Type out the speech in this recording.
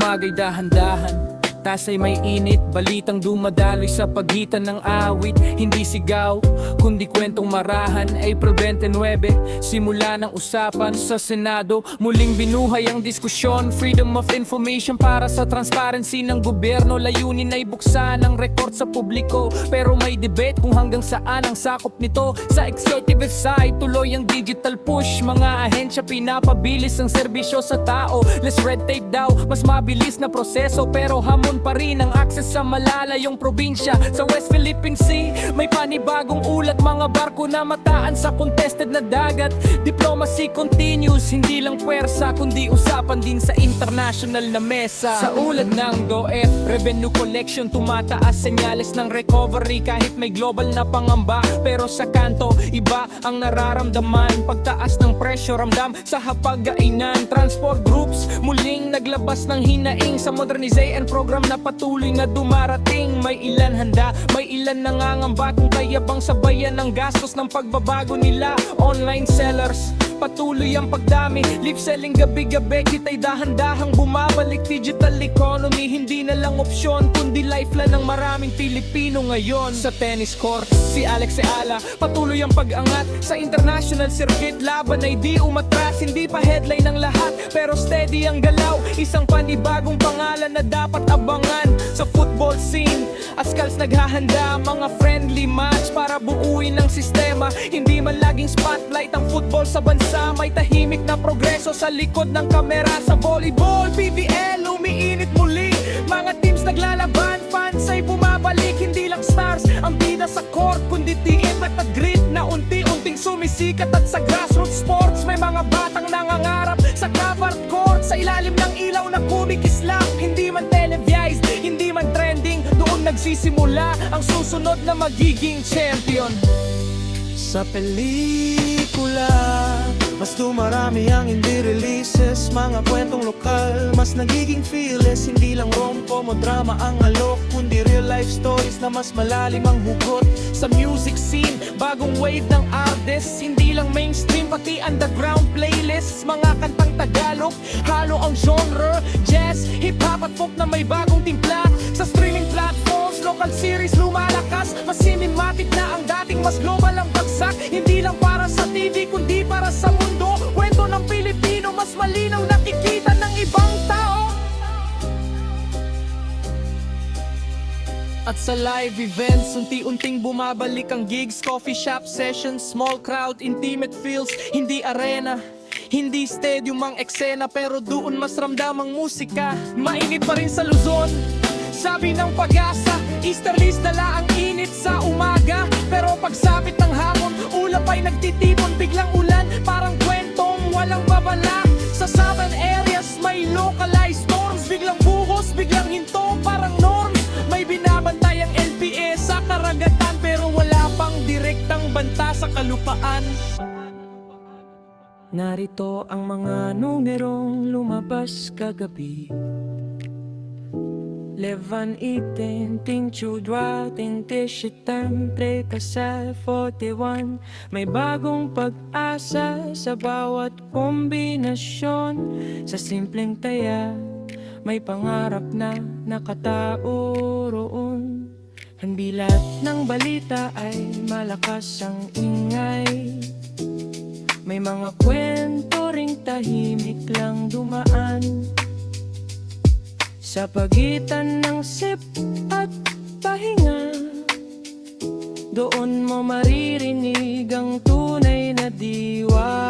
umaga'y dahan-dahan, tasay may init, balitang dumadaloy sa pagitan ng awit. Hindi sigaw, kundi kwentong marahan. April 29, simula ng usapan sa Senado. Muling binuhay ang diskusyon, freedom of information para sa transparency ng gobyerno. Layunin ay buksan ang record sa publiko, pero may debate kung hanggang saan ang sakop nito. Sa executive side, tuloy ang digital push. Mga ahensya pinapabilis ang serbisyo sa tao. Less red tape daw, mas mabilis na proseso, pero hamon pa rin ang access sa malalayong probinsya. Sa West Philippine Sea, may panibagong ulat. Mga barko na mataan sa contested na dagat. Diplomacy continues, hindi lang puwersa, kundi usapan din sa international na mesa. Sa ulat ng DOF, revenue collection tumataas, senyales ng recovery kahit may global na pangamba. Pero sa kanto, iba ang nararamdaman. Pagtaas ng presyo, ramdam sa hapag-kainan. Transport groups, muling naglabas ng hinaing sa modernization program na patuloy na dumarating. May ilan handa, may ilan nangangamba kung kaya bang sabayan ang gastos ng pagbabago nila. Online sellers, patuloy ang pagdami. Live selling gabi-gabi, kita'y dahan-dahang bumabalik. Digital economy, hindi na lang opsyon, kundi lifeline ng maraming Pilipino ngayon. Sa tennis court, si Alex Eala, patuloy ang pag-angat. Sa international circuit, laban ay di umatras. Hindi pa headline ng lahat, pero steady ang galaw. Isang panibagong pangalan na dapat abangan. Sa football scene, Ascals naghahanda, mga friendly match para buuin ang sistema. Hindi man laging spotlight ang football sa bansa, may tahimik na progreso sa likod ng kamera. Sa volleyball, PVL, umiinit muli. Mga teams naglalaban, fans ay bumabalik. Hindi lang stars ang bida sa court, kundi team at grit na unti-unting sumisikat. At sa grassroots sports, may mga batang nangangarap sa covered court, sa ilalim ng ilaw na kumikislap. Hindi man televised, hindi man trending, doon nagsisimula ang susunod na magiging champion. Sa pelikula, mas dumarami ang hindi releases. Mga kwentong lokal, mas nagiging fearless. Hindi lang rom-com o drama ang alok, kundi real life stories na mas malalim ang hugot. Sa music scene, bagong wave ng artists, hindi lang mainstream, pati underground playlists. Mga kantang Tagalog, halo ang genre, jazz, hip-hop at folk na may bagong timpla. Sa streaming platforms, local series lumalakas. Mas cinematic na ang dating, mas global ang bagsak. Hindi lang para sa TV, kundi para sa mundo. Kwento ng Pilipino, mas malinaw nakikita ng ibang tao. At sa live events, unti-unting bumabalik ang gigs, coffee shop sessions, small crowd, intimate feels. Hindi arena, hindi stadium ang eksena, pero doon mas ramdam ang musika. Mainit pa rin sa Luzon, sabi ng Pag-asa, Easterlies dala ang init sa umaga. Pero pagsapit ng hapon, ulap ay nagtitipon. Biglang ulan, parang kwentong walang babala. Sa southern areas, may localized storms. Biglang buhos, biglang hinto, parang norms. May binabantay ang LPA sa karagatan, pero wala pang direktang banta sa kalupaan. Narito ang mga numerong lumabas kagabi. 11, 18, ting chudwa, ting Septembre, kasal 41. May bagong pag-asa sa bawat kombinasyon. Sa simpleng taya, may pangarap na nakatao roon. Hindi lahat ng balita ay malakas ang ingay. May mga kwento ring tahimik lang dumaan. Sa pagitan ng sip at pahinga, doon mo maririnig ang tunay na diwa.